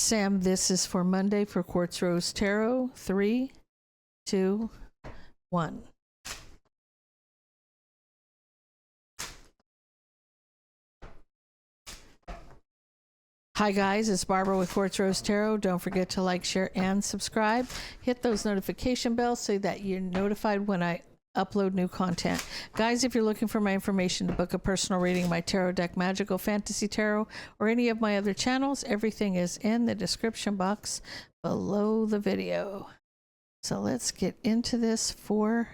Sam, this is for Monday for Quartz Rose Tarot. 3, 2, 1. Hi guys, it's Barbara with Quartz Rose Tarot. Don't forget to like, share, and subscribe. Hit those notification bells so that you're notified when I upload new content. Guys, if you're looking for my information to book a personal reading, my tarot deck, magical fantasy tarot, or any of my other channels, everything is in the description box below the video. So let's get into this for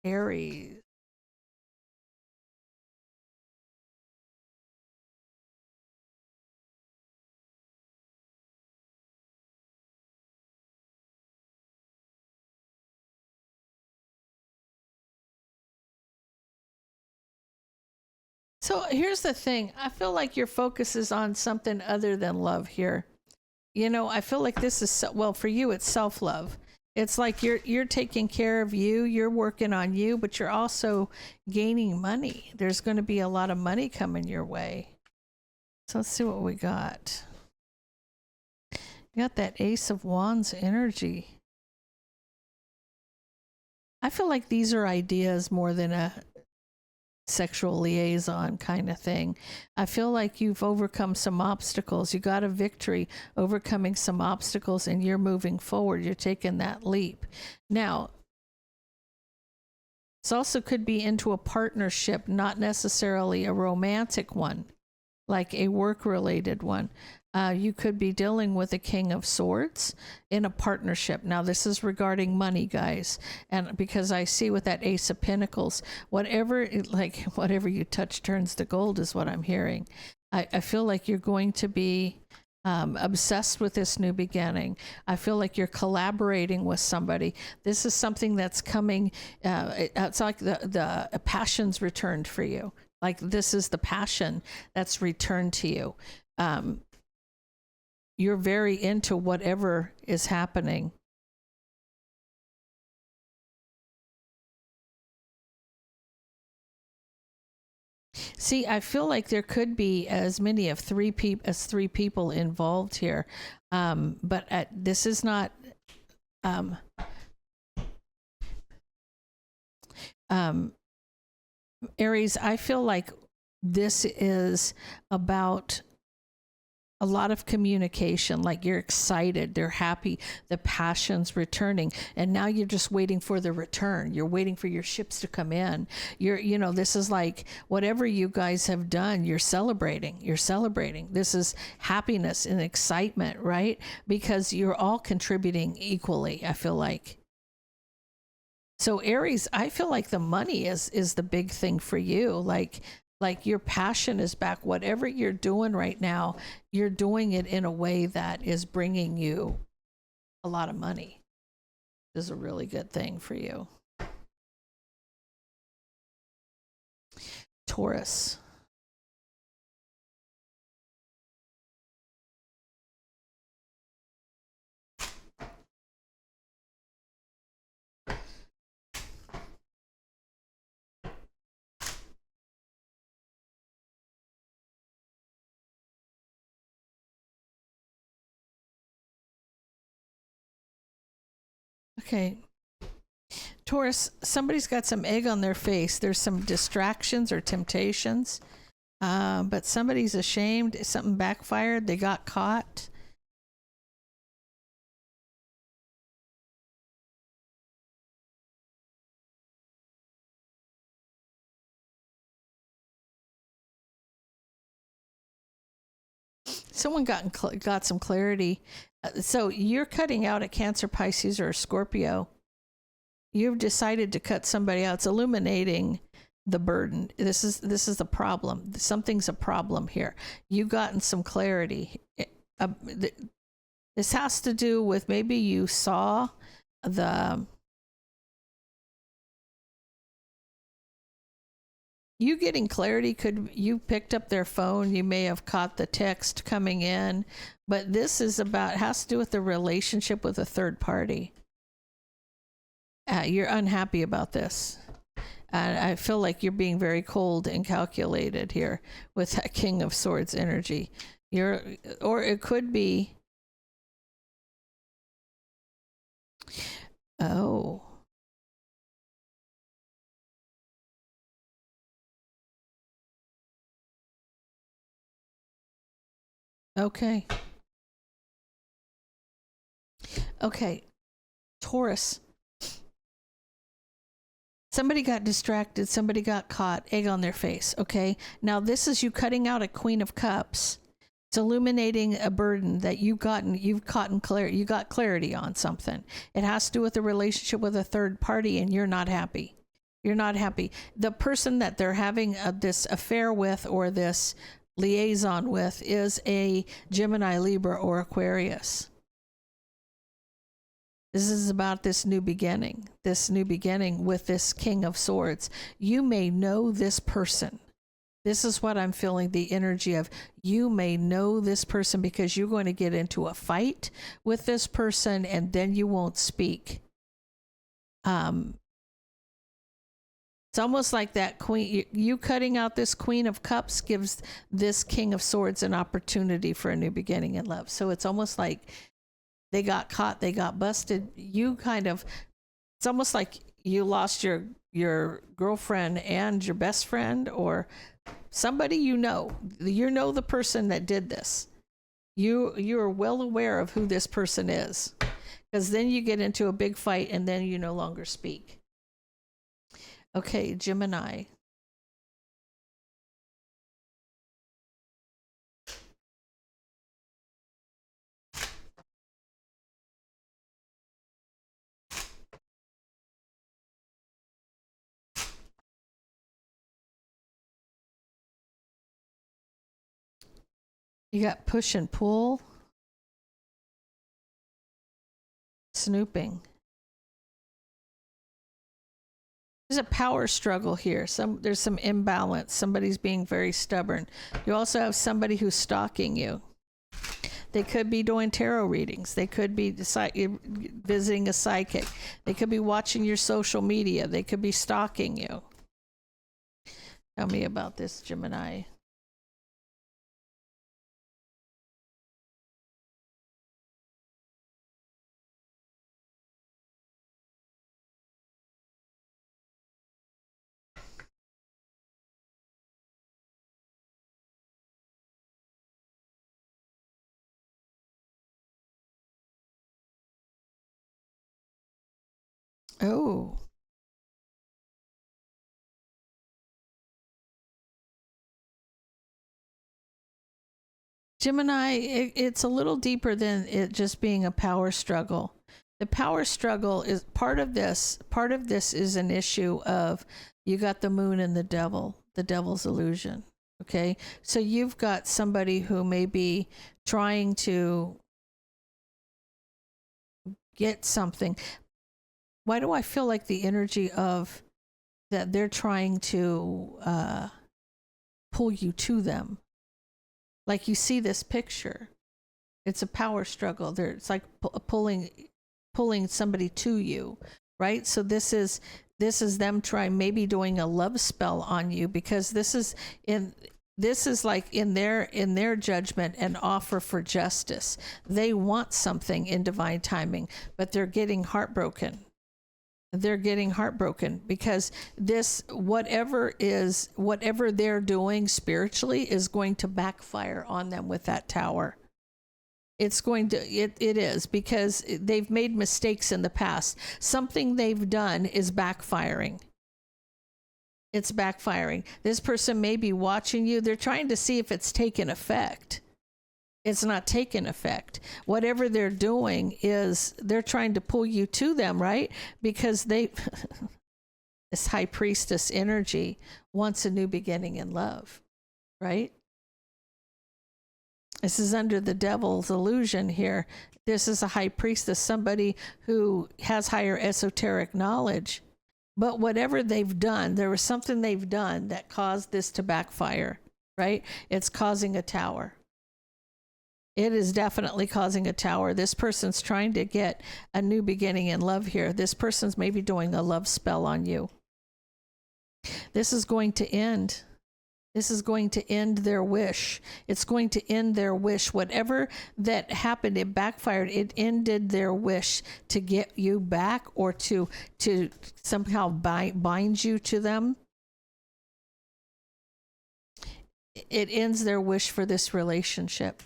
Aries. So here's the thing. I feel like your focus is on something other than love here. You know, I feel like this is, well, for you, it's self-love. It's like you're taking care of you, you're working on you, but you're also gaining money. There's going to be a lot of money coming your way. So let's see what we got. You got that Ace of Wands energy. I feel like these are ideas more than a sexual liaison kind of thing. I feel like you've overcome some obstacles. You got a victory overcoming some obstacles and you're moving forward. You're taking that leap. Now, this also could be into a partnership, not necessarily a romantic one, like a work-related one. You could be dealing with a King of Swords in a partnership. Now, this is regarding money, guys. And because I see with that Ace of Pentacles, whatever you touch turns to gold is what I'm hearing. I feel like you're going to be obsessed with this new beginning. I feel like you're collaborating with somebody. This is something that's coming. It's like the passion's returned for you. Like this is the passion that's returned to you. You're very into whatever is happening. See, I feel like there could be as many of three people involved here, but this is not. Aries, I feel like this is about a lot of communication, like you're excited, they're happy, the passion's returning, and now you're just waiting for the return. You're waiting for your ships to come in. You know, this is like whatever you guys have done, you're celebrating. This is happiness and excitement, right? Because you're all contributing equally, I feel like. So Aries, I feel like the money is the big thing for you. Like your passion is back. Whatever you're doing right now, you're doing it in a way that is bringing you a lot of money. This is a really good thing for you. Taurus. Okay. Taurus, somebody's got some egg on their face. There's some distractions or temptations, but somebody's ashamed. Something backfired. They got caught. Someone got some clarity. So you're cutting out a Cancer, Pisces, or a Scorpio. You've decided to cut somebody out. It's illuminating the burden. This is the problem. Something's a problem here. You've gotten some clarity. This has to do with maybe you saw you getting clarity. You picked up their phone, you may have caught the text coming in, but this is has to do with the relationship with a third party. You're unhappy about this. I feel like you're being very cold and calculated here with that King of Swords energy. Or it could be, oh, okay. Okay. Taurus. Somebody got distracted. Somebody got caught. Egg on their face. Okay. Now this is you cutting out a Queen of Cups. It's illuminating a burden that you got clarity on something. It has to do with a relationship with a third party, and you're not happy. You're not happy. The person that they're having this affair with or this liaison with is a Gemini, Libra, or Aquarius. This is about this new beginning with this King of Swords. You may know this person. This is what I'm feeling, the energy of. You may know this person because you're going to get into a fight with this person and then you won't speak. It's almost like that queen, you cutting out this Queen of Cups gives this King of Swords an opportunity for a new beginning in love. So it's almost like they got caught, they got busted. It's almost like you lost your girlfriend and your best friend, or somebody you know the person that did this. You are well aware of who this person is, because then you get into a big fight and then you no longer speak. Okay, Gemini. You got push and pull, snooping. There's a power struggle here. There's some imbalance. Somebody's being very stubborn. You also have somebody who's stalking you. They could be doing tarot readings. They could be visiting a psychic. They could be watching your social media. They could be stalking you. Tell me about this, Gemini. Oh. Gemini, it's a little deeper than it just being a power struggle. The power struggle is part of this. Part of this is an issue of you got the moon and the devil's illusion. Okay. So you've got somebody who may be trying to get something. Why do I feel like the energy of that they're trying to pull you to them? Like you see this picture, it's a power struggle. It's like pulling somebody to you, right? So this is them trying, maybe doing a love spell on you, because this is like in their judgment an offer for justice. They want something in divine timing, but they're getting heartbroken. They're getting heartbroken because whatever they're doing spiritually is going to backfire on them with that tower. It is, because they've made mistakes in the past. Something they've done is backfiring. It's backfiring. This person may be watching you. They're trying to see if it's taken effect. It's not taking effect. Whatever they're doing is they're trying to pull you to them, right? Because this high priestess energy wants a new beginning in love, right? This is under the devil's illusion here. This is a high priestess, somebody who has higher esoteric knowledge. But whatever they've done, there was something they've done that caused this to backfire, right? It's causing a tower. It is definitely causing a tower. This person's trying to get a new beginning in love here. This person's maybe doing a love spell on you. This is going to end. This is going to end their wish. It's going to end their wish. Whatever that happened, it backfired. It ended their wish to get you back or to somehow bind you to them. It ends their wish for this relationship.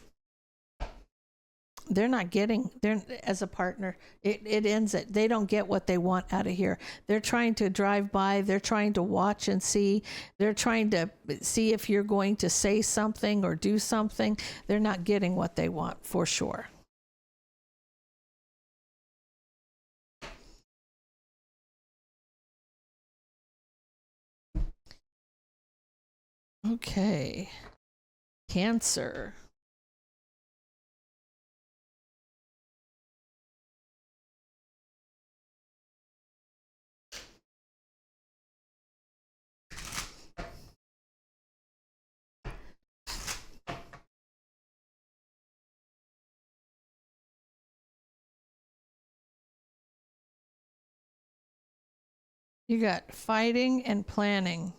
They're not getting, they're as a partner, it ends it. They don't get what they want out of here. They're trying to drive by, they're trying to watch and see, they're trying to see if you're going to say something or do something. They're not getting what they want for sure. Okay. Cancer. You got fighting and planning.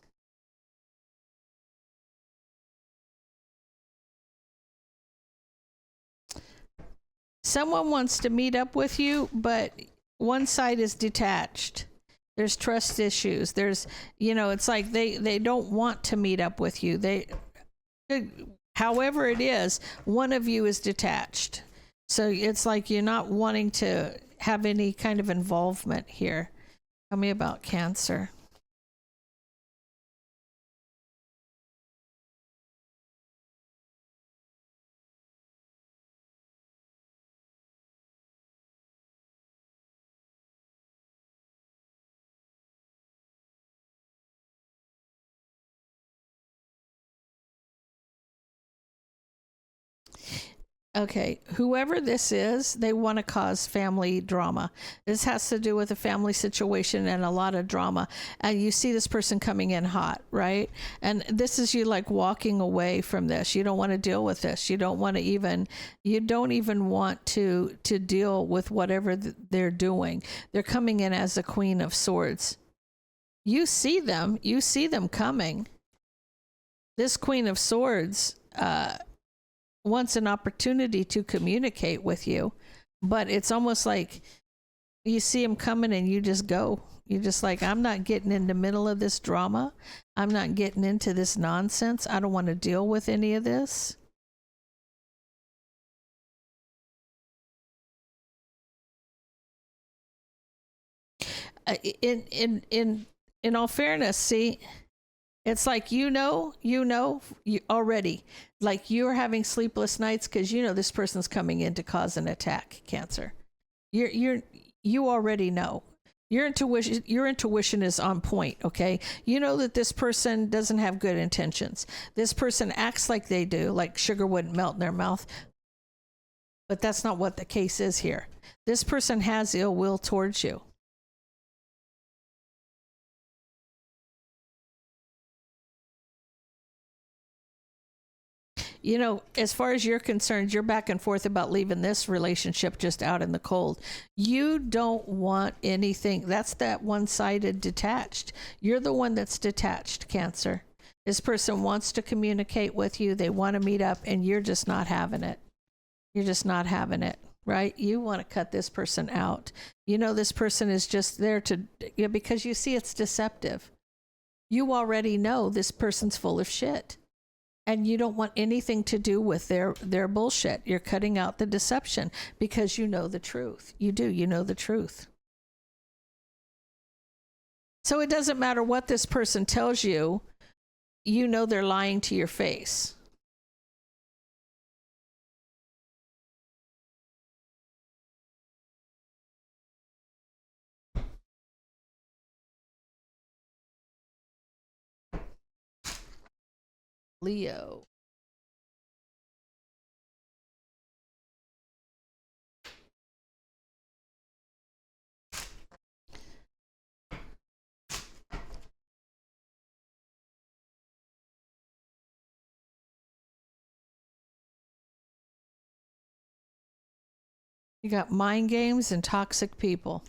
Someone wants to meet up with you, but one side is detached. There's trust issues. There's, you know, it's like they don't want to meet up with you. However it is, one of you is detached. So it's like you're not wanting to have any kind of involvement here. Tell me about Cancer. Okay, whoever this is, they want to cause family drama. This has to do with a family situation and a lot of drama. And you see this person coming in hot, right? And this is you like walking away from this. You don't want to deal with this. You don't even want to deal with whatever they're doing. They're coming in as a Queen of Swords. You see them coming. This Queen of Swords, wants an opportunity to communicate with you, but it's almost like you see him coming and you just go. You're just like, I'm not getting in the middle of this drama. I'm not getting into this nonsense. I don't want to deal with any of this. In all fairness, see, it's like you already, like you're having sleepless nights because you know this person's coming in to cause an attack. Cancer, you already know. Your intuition is on point. Okay, you know that this person doesn't have good intentions. This person acts like they do, like sugar wouldn't melt in their mouth, but that's not what the case is here. This person has ill will towards you. You know, as far as you're concerned, you're back and forth about leaving this relationship just out in the cold. You don't want anything. That's that one-sided detached. You're the one that's detached, Cancer. This person wants to communicate with you. They want to meet up, and you're just not having it. You're just not having it, right? You want to cut this person out. You know, this person is just there to, you know, because you see it's deceptive. You already know this person's full of shit. And you don't want anything to do with their bullshit. You're cutting out the deception because you know the truth. You know the truth. So it doesn't matter what this person tells you, you know they're lying to your face. Leo. You got mind games and toxic people.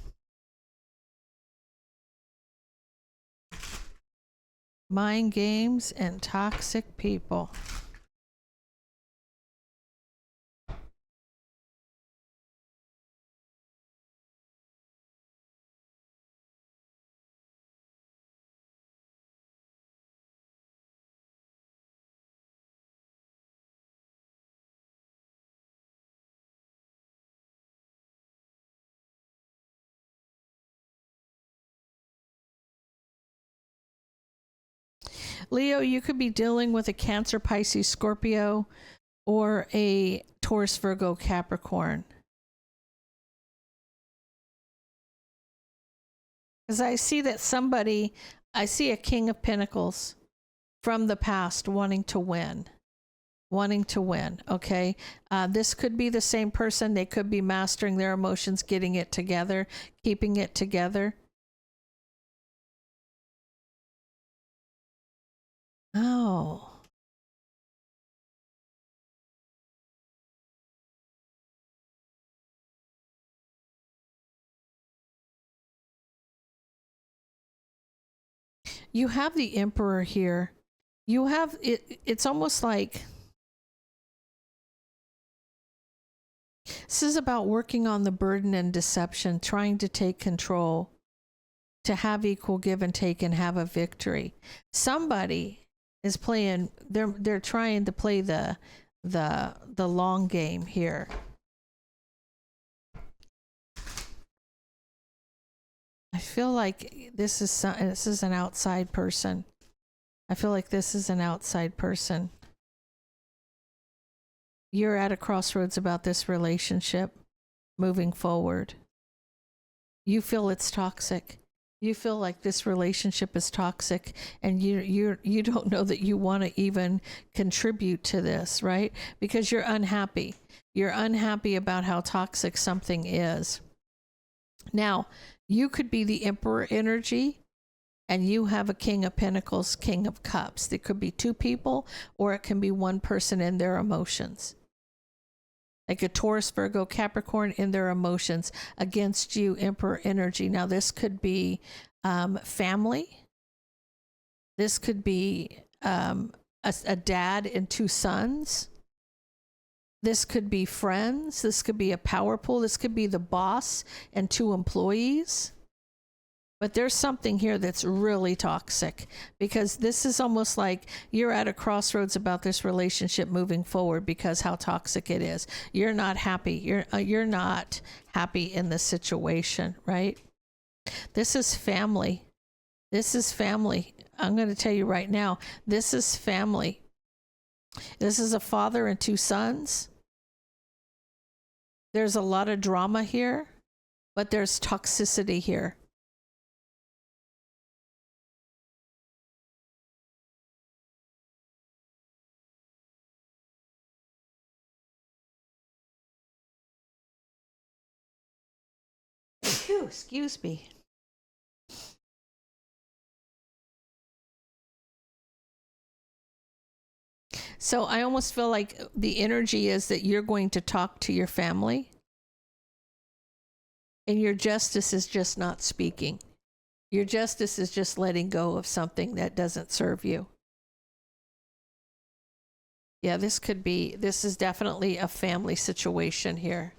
Mind games and toxic people. Leo, you could be dealing with a Cancer, Pisces, Scorpio, or a Taurus, Virgo, Capricorn. Because I see that somebody, I see a King of Pentacles from the past wanting to win. Wanting to win, okay? This could be the same person. They could be mastering their emotions, getting it together, keeping it together. Oh. You have the Emperor here. You have it. It's almost like this is about working on the burden and deception, trying to take control, to have equal give and take and have a victory. Somebody is playing, they're trying to play the long game here. I feel like this is an outside person. I feel like this is an outside person. You're at a crossroads about this relationship moving forward. You feel it's toxic. You feel like this relationship is toxic, and you don't know that you want to even contribute to this, right? Because you're unhappy. You're unhappy about how toxic something is. Now, you could be the Emperor energy, and you have a King of Pentacles, King of Cups. There could be two people, or it can be one person in their emotions. Like a Taurus, Virgo, Capricorn in their emotions against you, Emperor energy. Now, this could be family. This could be a dad and two sons. This could be friends. This could be a power pool. This could be the boss and two employees. But there's something here that's really toxic, because this is almost like you're at a crossroads about this relationship moving forward because how toxic it is. You're not happy. You're not happy in the situation, right? This is family. This is family. I'm going to tell you right now, this is family. This is a father and two sons. There's a lot of drama here, but there's toxicity here. Excuse me. So I almost feel like the energy is that you're going to talk to your family, and your justice is just not speaking. Your justice is just letting go of something that doesn't serve you. Yeah, this is definitely a family situation here.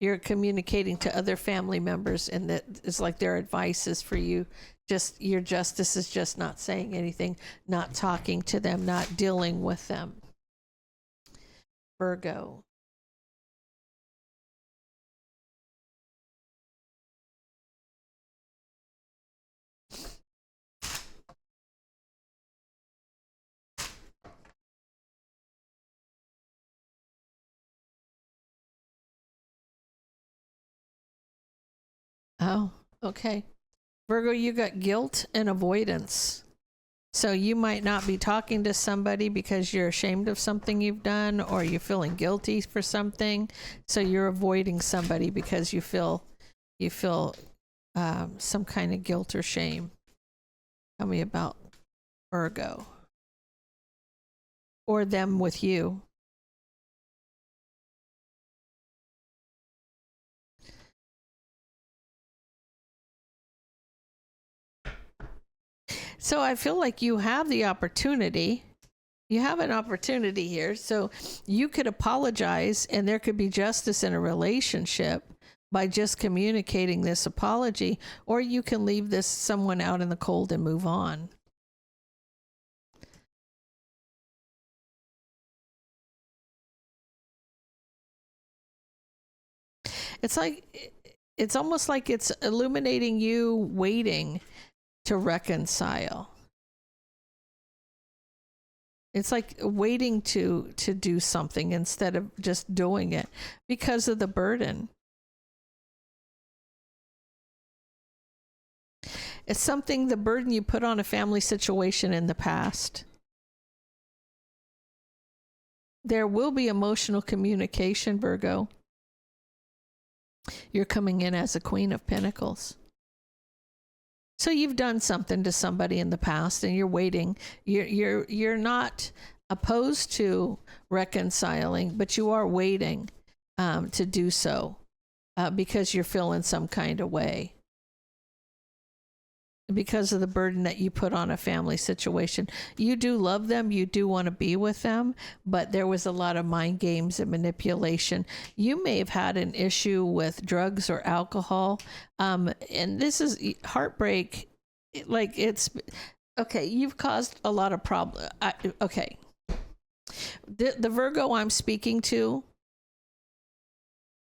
You're communicating to other family members, and that is like their advice is for you. Just your justice is just not saying anything, not talking to them, not dealing with them. Virgo. Oh, okay. Virgo, you got guilt and avoidance. So you might not be talking to somebody because you're ashamed of something you've done, or you're feeling guilty for something. So you're avoiding somebody because you feel some kind of guilt or shame. Tell me about Virgo. Or them with you. So I feel like you have the opportunity. You have an opportunity here. So you could apologize and there could be justice in a relationship by just communicating this apology, or you can leave this someone out in the cold and move on. It's almost like it's illuminating you waiting to reconcile. It's like waiting to do something instead of just doing it because of the burden. It's something, the burden you put on a family situation in the past. There will be emotional communication, Virgo. You're coming in as a Queen of Pentacles. So you've done something to somebody in the past and you're waiting. You're not opposed to reconciling, but you are waiting to do so because you're feeling some kind of way. Because of the burden that you put on a family situation. You do love them, you do want to be with them, but there was a lot of mind games and manipulation. You may have had an issue with drugs or alcohol, and this is heartbreak. Like, it's okay, you've caused a lot of problems. Okay, the Virgo I'm speaking to,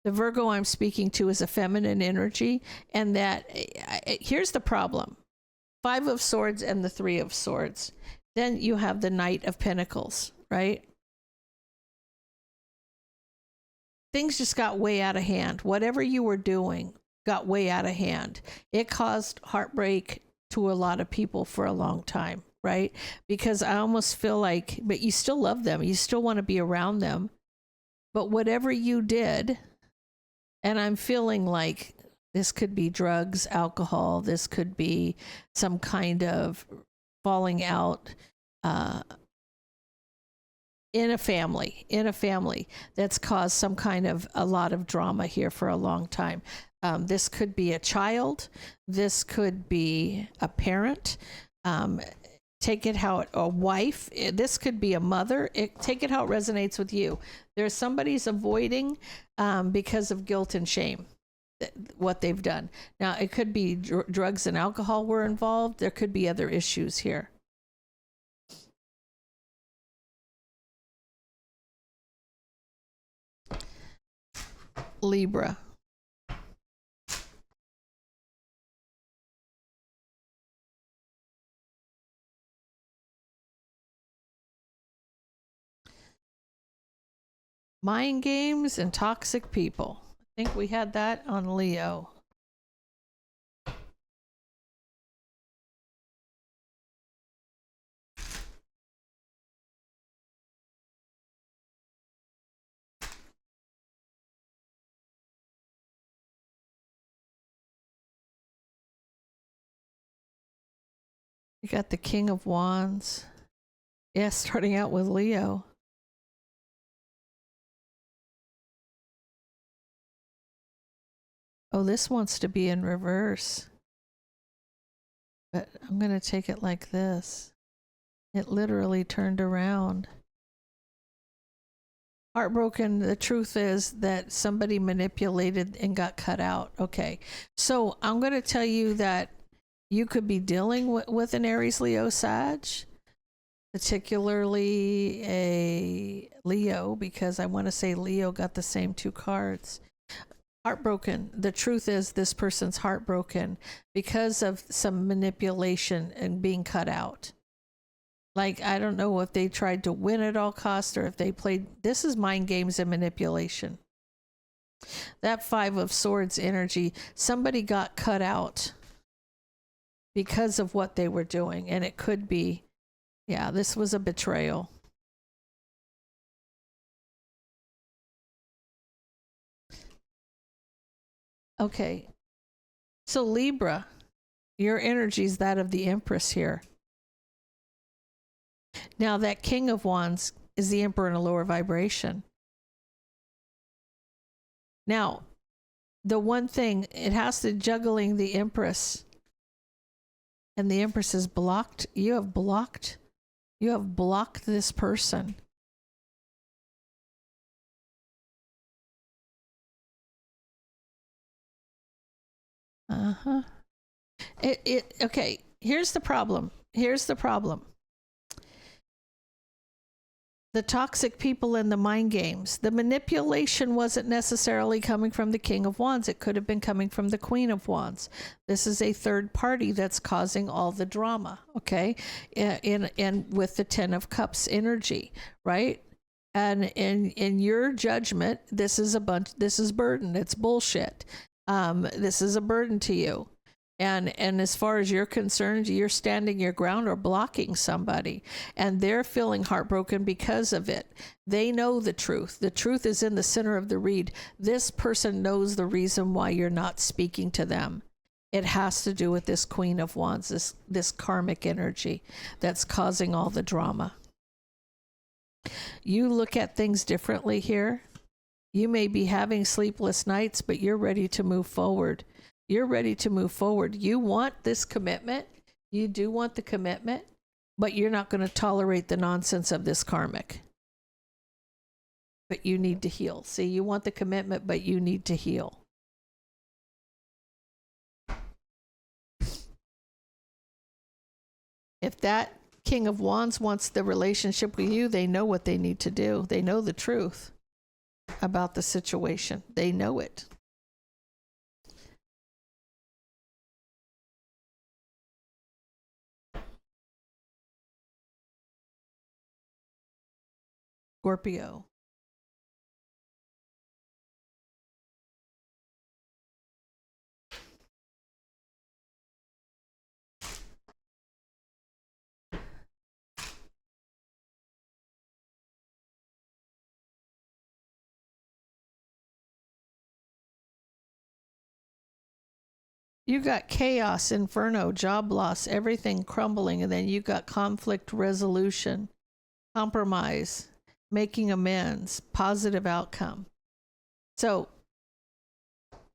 is a feminine energy, and that here's the problem. 5 of Swords and the 3 of Swords. Then you have the Knight of Pentacles, right? Things just got way out of hand. Whatever you were doing got way out of hand. It caused heartbreak to a lot of people for a long time, right? Because I almost feel like, but you still love them. You still want to be around them. But whatever you did, and I'm feeling like this could be drugs, alcohol. This could be some kind of falling out in a family that's caused some kind of a lot of drama here for a long time. This could be a child. This could be a parent. Take it how a wife. This could be a mother. Take it how it resonates with you. There's somebody's avoiding because of guilt and shame. What they've done. Now, it could be drugs and alcohol were involved. There could be other issues here. Libra. Mind games and toxic people. I think we had that on Leo. You got the King of Wands. Yeah, starting out with Leo. Oh, this wants to be in reverse. But I'm going to take it like this. It literally turned around. Heartbroken. The truth is that somebody manipulated and got cut out. Okay. So I'm going to tell you that you could be dealing with an Aries, Leo, Sag, particularly a Leo, because I want to say Leo got the same 2 cards. Heartbroken. The truth is this person's heartbroken because of some manipulation and being cut out. Like, I don't know if they tried to win at all costs or if they played. This is mind games and manipulation. That 5 of Swords energy, somebody got cut out because of what they were doing. And it could be, yeah, this was a betrayal. Okay. So Libra, your energy is that of the Empress here. Now that King of Wands is the Emperor in a lower vibration. Now, the one thing, it has to juggling the Empress And the Empress is blocked. You have blocked this person. Okay, here's the problem. The toxic people in the mind games. The manipulation wasn't necessarily coming from the King of Wands. It could have been coming from the Queen of Wands. This is a third party that's causing all the drama, okay? And with the Ten of Cups energy, right? And in your judgment, this is burden. It's bullshit. This is a burden to you. And as far as you're concerned, you're standing your ground or blocking somebody, and they're feeling heartbroken because of it. They know the truth. The truth is in the center of the read. This person knows the reason why you're not speaking to them. It has to do with this Queen of Wands, this karmic energy that's causing all the drama. You look at things differently here. You may be having sleepless nights, but you're ready to move forward. You're ready to move forward. You want this commitment. You do want the commitment, but you're not going to tolerate the nonsense of this karmic. But you need to heal. See, you want the commitment, but you need to heal. If that King of Wands wants the relationship with you, they know what they need to do. They know the truth about the situation. They know it. Scorpio. You got chaos, inferno, job loss, everything crumbling, and then you got conflict resolution, compromise, making amends, positive outcome. So,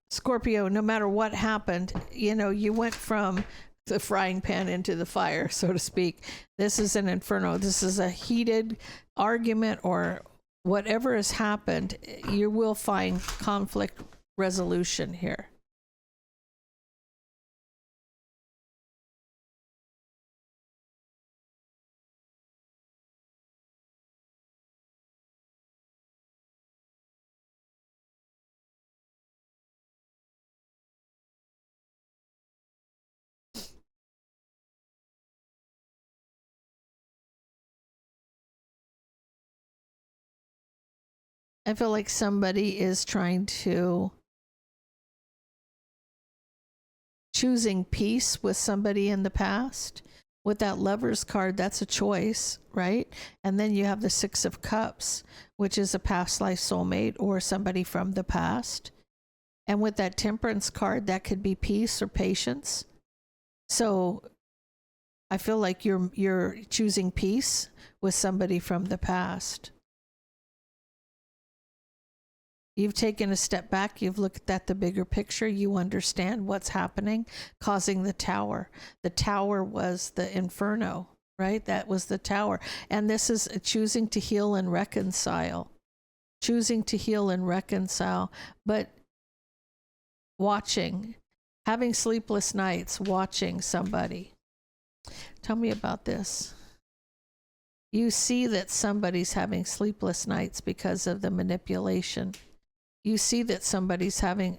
Scorpio, no matter what happened, you know, you went from the frying pan into the fire, so to speak. This is an inferno. This is a heated argument or whatever has happened. You will find conflict resolution here. I feel like somebody is choosing peace with somebody in the past. With that Lover's card, that's a choice, right? And then you have the Six of Cups, which is a past life soulmate or somebody from the past. And with that Temperance card, that could be peace or patience. So I feel like you're choosing peace with somebody from the past. You've taken a step back. You've looked at the bigger picture. You understand what's happening, causing the Tower. The Tower was the inferno, right? That was the Tower. And this is choosing to heal and reconcile. Choosing to heal and reconcile. But watching, having sleepless nights, watching somebody. Tell me about this. You see that somebody's having sleepless nights because of the manipulation. You see that somebody's having,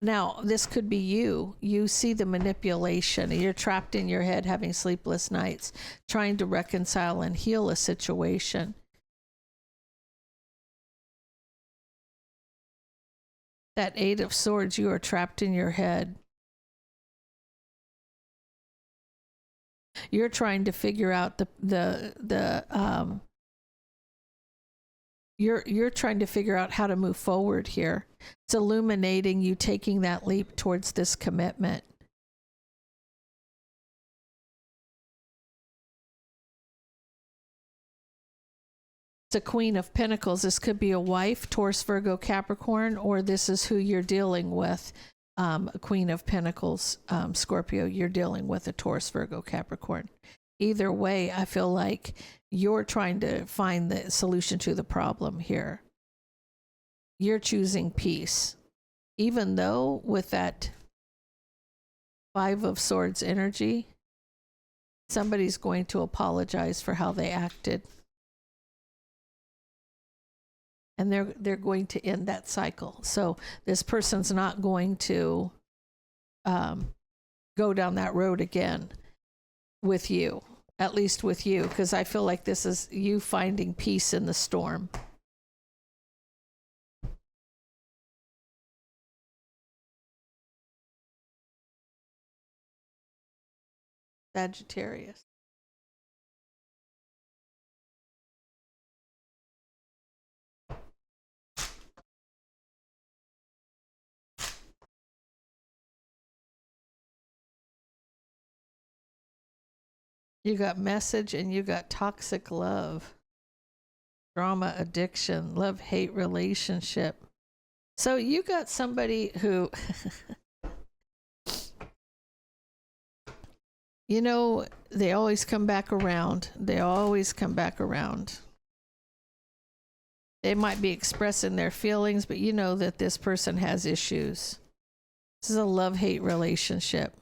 now this could be you. You see the manipulation. You're trapped in your head having sleepless nights, trying to reconcile and heal a situation. That Eight of Swords, you are trapped in your head. You're trying to figure out you're trying to figure out how to move forward here. It's illuminating you taking that leap towards this commitment. It's a Queen of Pentacles. This could be a wife, Taurus, Virgo, Capricorn, or this is who you're dealing with. Queen of Pentacles, Scorpio, you're dealing with a Taurus, Virgo, Capricorn. Either way, I feel like you're trying to find the solution to the problem here. You're choosing peace. Even though with that Five of Swords energy, somebody's going to apologize for how they acted. And they're going to end that cycle. So this person's not going to go down that road again with you, at least with you, because I feel like this is you finding peace in the storm. Sagittarius. You got message and you got toxic love, drama, addiction, love-hate relationship. So you got somebody who, you know, they always come back around. They always come back around. They might be expressing their feelings, but you know that this person has issues. This is a love-hate relationship.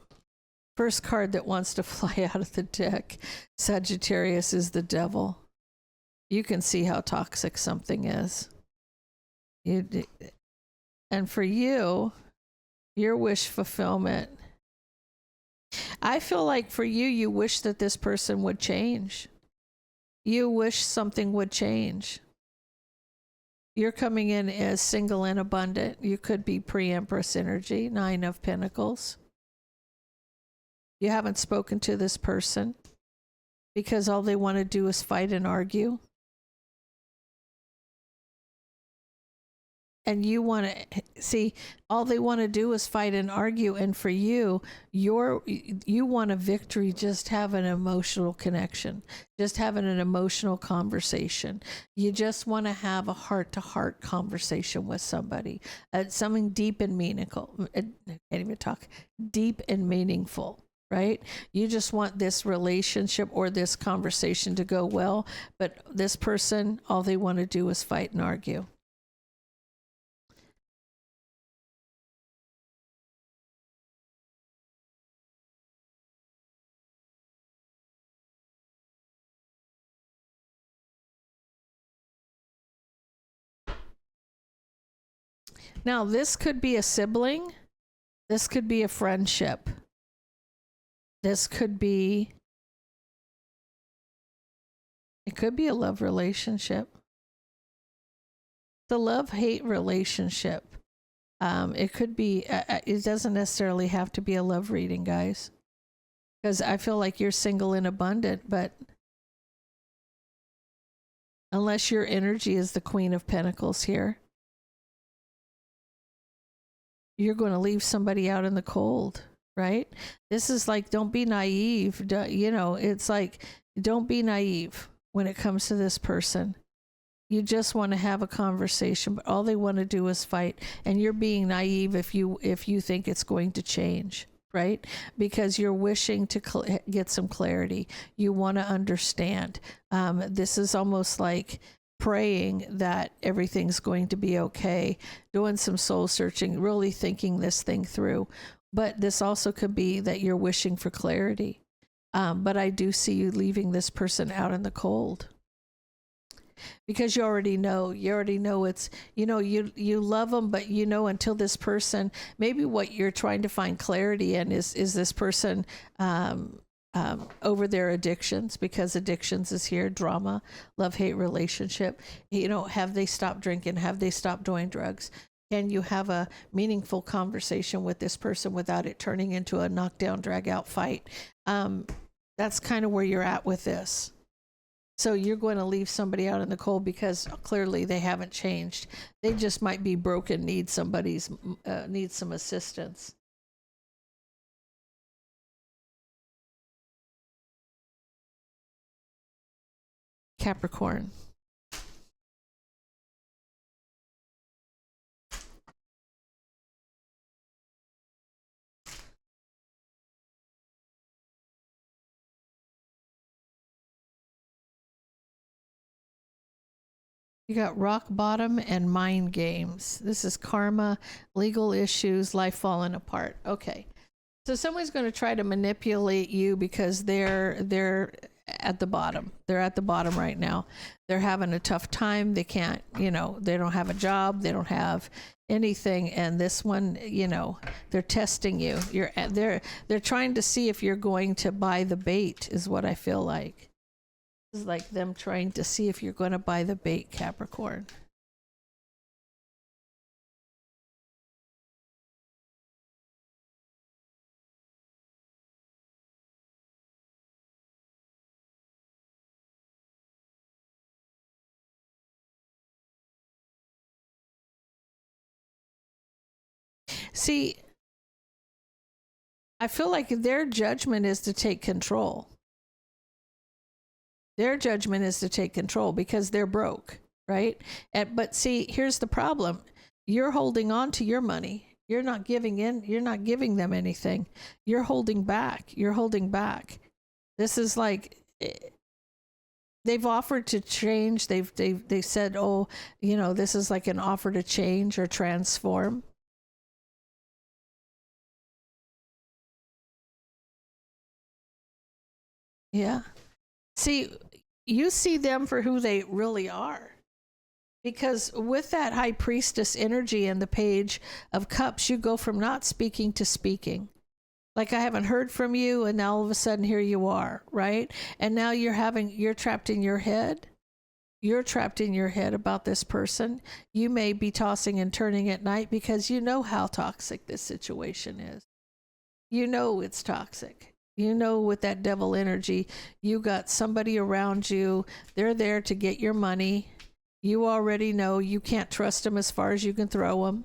First card that wants to fly out of the deck, Sagittarius, is the Devil. You can see how toxic something is. And for you, your wish fulfillment, I feel like for you, you wish that this person would change. You wish something would change. You're coming in as single and abundant. You could be pre-Empress energy, Nine of Pentacles. You haven't spoken to this person because all they want to do is fight and argue. And you want to see, all they want to do is fight and argue. And for you, you want a victory, just have an emotional connection, just having an emotional conversation. You just want to have a heart-to-heart conversation with somebody, something deep and meaningful. I can't even talk. Deep and meaningful. Right? You just want this relationship or this conversation to go well, but this person, all they want to do is fight and argue. Now, this could be a sibling. This could be a friendship. This could be, it could be a love relationship. The love-hate relationship. It could be, it doesn't necessarily have to be a love reading, guys. Because I feel like you're single and abundant, but unless your energy is the Queen of Pentacles here, you're going to leave somebody out in the cold. Right? This is like, don't be naive. You know, it's like, don't be naive when it comes to this person. You just want to have a conversation, but all they want to do is fight. And you're being naive if you think it's going to change, right? Because you're wishing to get some clarity. You want to understand. This is almost like praying that everything's going to be okay, doing some soul searching, really thinking this thing through. But this also could be that you're wishing for clarity. But I do see you leaving this person out in the cold. Because you already know it's, you know, you love them, but you know, until this person, maybe what you're trying to find clarity in is this person over their addictions, because addictions is here, drama, love-hate relationship. You know, have they stopped drinking? Have they stopped doing drugs? Can you have a meaningful conversation with this person without it turning into a knockdown, drag-out fight? That's kind of where you're at with this. So you're going to leave somebody out in the cold because clearly they haven't changed. They just might be broken, need some assistance. Capricorn. You got rock bottom and mind games. This is karma, legal issues, life falling apart. Okay. So someone's going to try to manipulate you because they're at the bottom. They're at the bottom right now. They're having a tough time. They can't, you know, they don't have a job. They don't have anything. And this one, you know, they're testing you. They're trying to see if you're going to buy the bait, is what I feel like. It's like them trying to see if you're going to buy the bait, Capricorn. See, I feel like their judgment is to take control. Their judgment is to take control because they're broke, right? But see, here's the problem. You're holding on to your money. You're not giving in. You're not giving them anything. You're holding back. You're holding back. This is like, they've offered to change. They said, oh, you know, this is like an offer to change or transform. Yeah. See, you see them for who they really are. Because with that high priestess energy and the page of cups, you go from not speaking to speaking. Like, I haven't heard from you, and now all of a sudden here you are, right? And now you're trapped in your head. You're trapped in your head about this person. You may be tossing and turning at night because you know how toxic this situation is. You know it's toxic. You know, with that devil energy, you got somebody around you. They're there to get your money. You already know you can't trust them as far as you can throw them.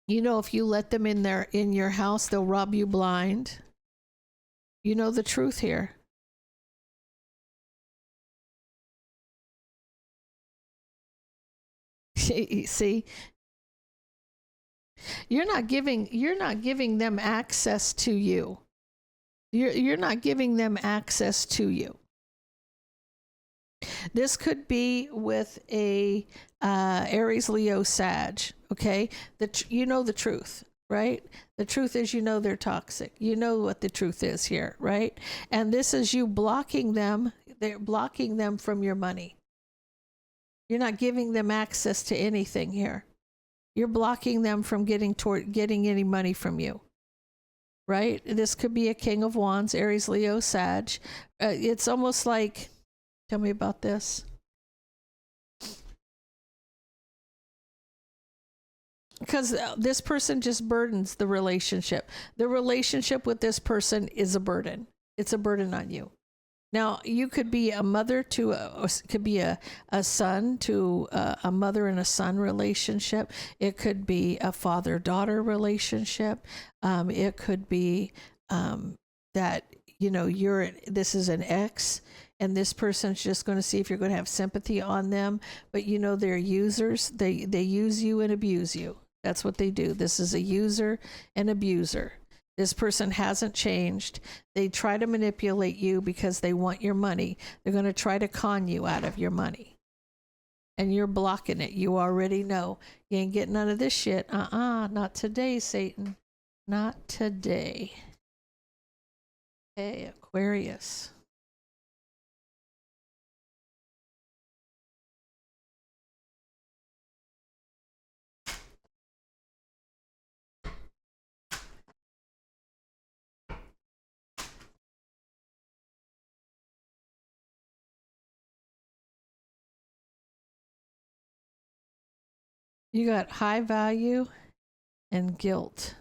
You know, if you let them in your house, they'll rob you blind. You know the truth here. See, you're not giving them access to you. You're not giving them access to you. This could be with a Aries, Leo, Sag. Okay, you know the truth, right? The truth is, you know they're toxic. You know what the truth is here, right? And this is you blocking them. They're blocking them from your money. You're not giving them access to anything here. You're blocking them from getting any money from you, right? This could be a King of Wands, Aries, Leo, Sag. It's almost like, tell me about this. Because this person just burdens the relationship. The relationship with this person is a burden. It's a burden on you. Now, you could be a mother to could be a son to a mother and a son relationship. It could be a father-daughter relationship. It could be that, you know, this is an ex, and this person's just going to see if you're going to have sympathy on them. But you know, they're users. They use you and abuse you. That's what they do. This is a user and abuser. This person hasn't changed. They try to manipulate you because they want your money. They're going to try to con you out of your money. And you're blocking it. You already know. You ain't getting none of this shit. Not today, Satan. Not today. Hey, Aquarius. You got high value and guilt.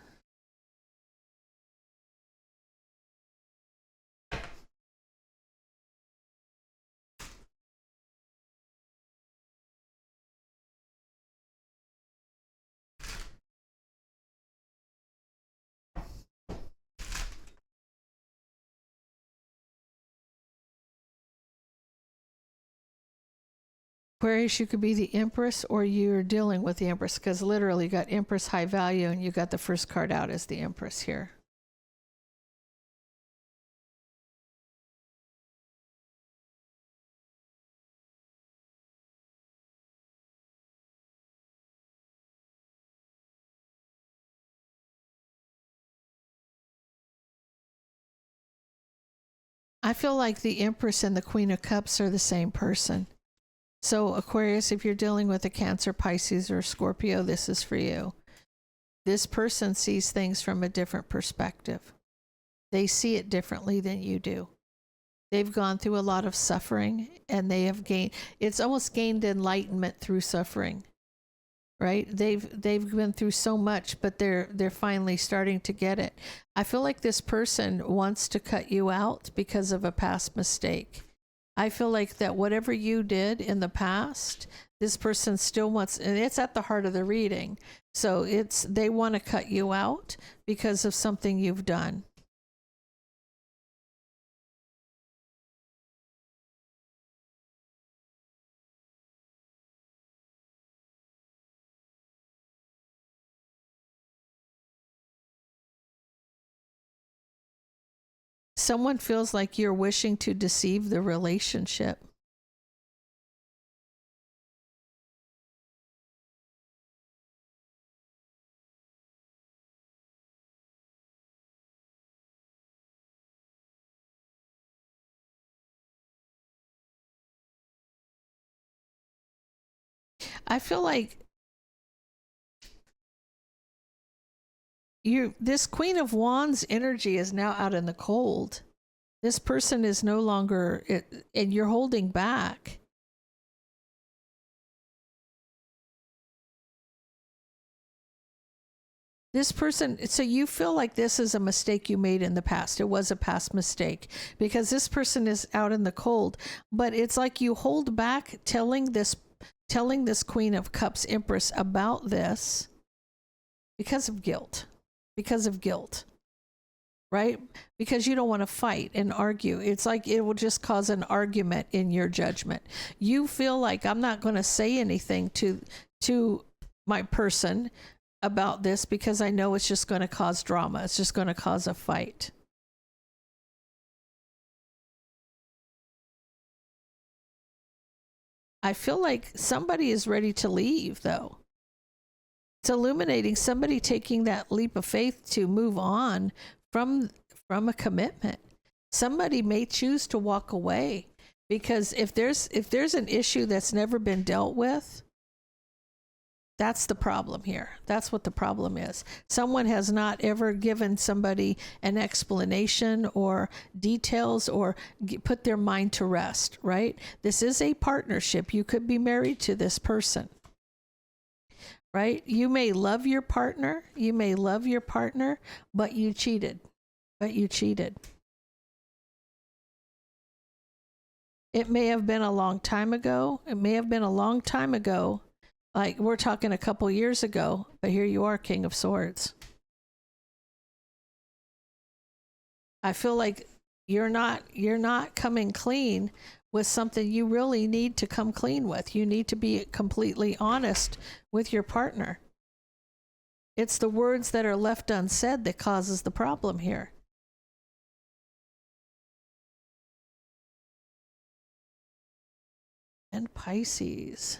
Aquarius, you could be the Empress, or you're dealing with the Empress, because literally you got Empress, high value, and you got the first card out as the Empress here. I feel like the Empress and the Queen of Cups are the same person. So Aquarius, if you're dealing with a Cancer, Pisces, or Scorpio, this is for you. This person sees things from a different perspective. They see it differently than you do. They've gone through a lot of suffering, and they have gained, it's almost gained enlightenment through suffering, right? They've been through so much, but they're finally starting to get it. I feel like this person wants to cut you out because of a past mistake. I feel like that whatever you did in the past, this person still wants, and it's at the heart of the reading. So they want to cut you out because of something you've done. Someone feels like you're wishing to deceive the relationship. I feel like this Queen of Wands energy is now out in the cold. This person is no longer, and you're holding back. This person, so you feel like this is a mistake you made in the past. It was a past mistake because this person is out in the cold, but it's like you hold back telling this Queen of Cups Empress about this because of guilt. Because of guilt. Right? Because you don't want to fight and argue. It's like it will just cause an argument in your judgment. You feel like I'm not going to say anything to my person about this because I know it's just going to cause drama. It's just going to cause a fight. I feel like somebody is ready to leave, though. It's illuminating somebody taking that leap of faith to move on from a commitment. Somebody may choose to walk away because if there's an issue that's never been dealt with, that's the problem here. That's what the problem is. Someone has not ever given somebody an explanation or details or put their mind to rest, right? This is a partnership. You could be married to this person, right? You may love your partner. You may love your partner, but you cheated. But you cheated. It may have been a long time ago. It may have been a long time ago. Like we're talking a couple years ago, but here you are, King of Swords. I feel like you're not coming clean with something you really need to come clean with. You need to be completely honest with your partner. It's the words that are left unsaid that causes the problem here. And Pisces.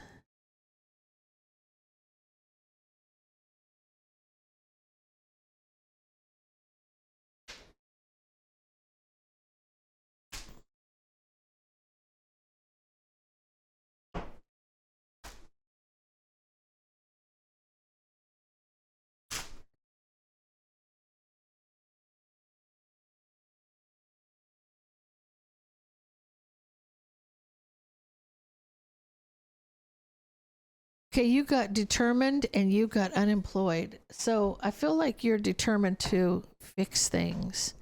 Okay, you got determined and you got unemployed. So I feel like you're determined to fix things,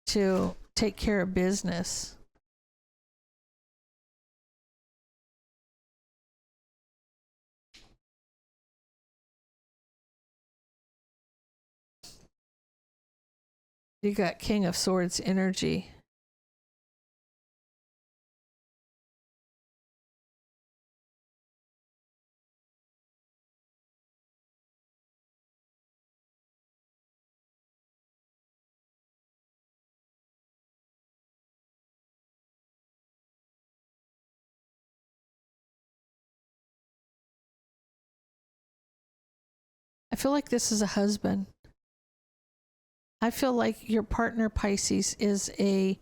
to take care of business. You got King of Swords energy. I feel like this is a husband. I feel like your partner, Pisces, is a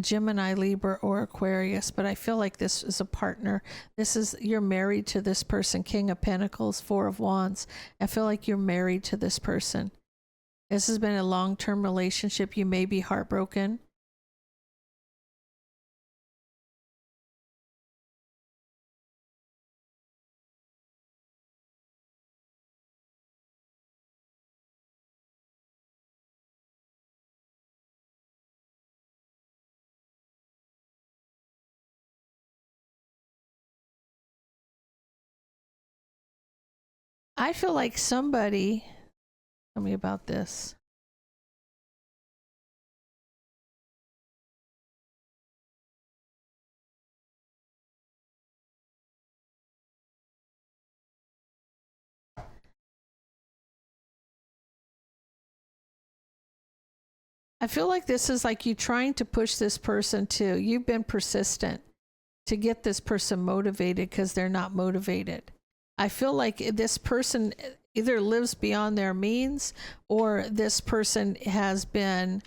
Gemini, Libra, or Aquarius, but I feel like this is a partner. This is, you're married to this person. King of Pentacles, Four of Wands. I feel like you're married to this person. This has been a long-term relationship. You may be heartbroken. I feel like somebody, tell me about this. I feel like this is like you trying to push this person to, you've been persistent to get this person motivated because they're not motivated. I feel like this person either lives beyond their means, or this person has been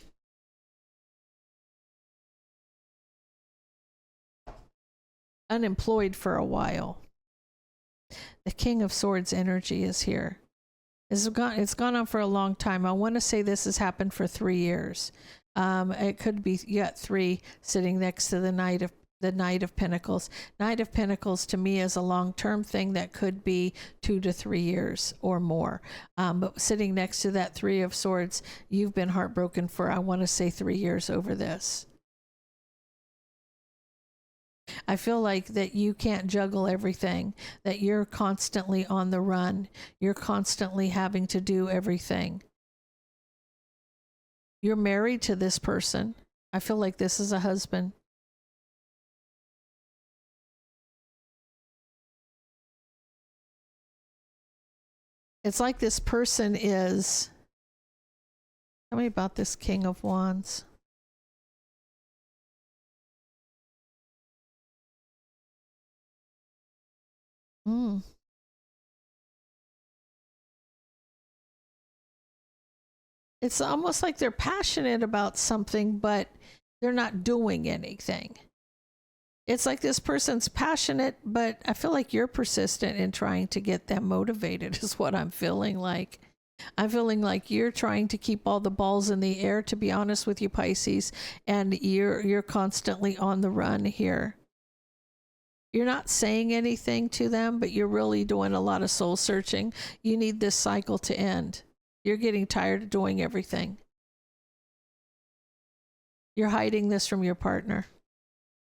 unemployed for a while. The King of Swords energy is here. It's gone on for a long time. I want to say this has happened for 3 years. It could be, you got 3 sitting next to the Knight of Pentacles. Knight of Pentacles to me is a long-term thing that could be 2 to 3 years or more. But sitting next to that 3 of Swords, you've been heartbroken for, I want to say, 3 years over this. I feel like that you can't juggle everything, that you're constantly on the run. You're constantly having to do everything. You're married to this person. I feel like this is a husband. It's like this person is, tell me about this King of Wands. It's almost like they're passionate about something, but they're not doing anything. It's like this person's passionate, but I feel like you're persistent in trying to get them motivated is what I'm feeling like. I'm feeling like you're trying to keep all the balls in the air, to be honest with you, Pisces, and you're constantly on the run here. You're not saying anything to them, but you're really doing a lot of soul searching. You need this cycle to end. You're getting tired of doing everything. You're hiding this from your partner.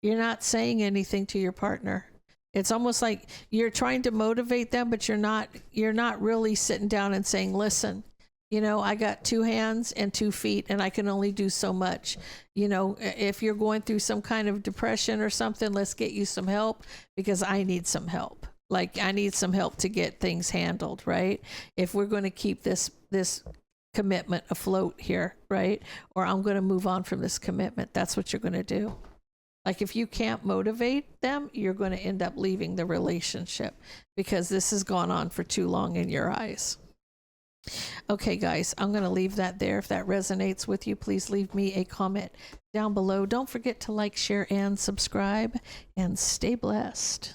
You're not saying anything to your partner. It's almost like you're trying to motivate them, but you're not really sitting down and saying, listen, you know, I got 2 hands and 2 feet and I can only do so much. You know, if you're going through some kind of depression or something, let's get you some help, because I need some help. Like, I need some help to get things handled, right? If we're going to keep this commitment afloat here, right? Or I'm going to move on from this commitment. That's what you're going to do. Like, if you can't motivate them, you're going to end up leaving the relationship, because this has gone on for too long in your eyes. Okay, guys, I'm going to leave that there. If that resonates with you, please leave me a comment down below. Don't forget to like, share, and subscribe, and stay blessed.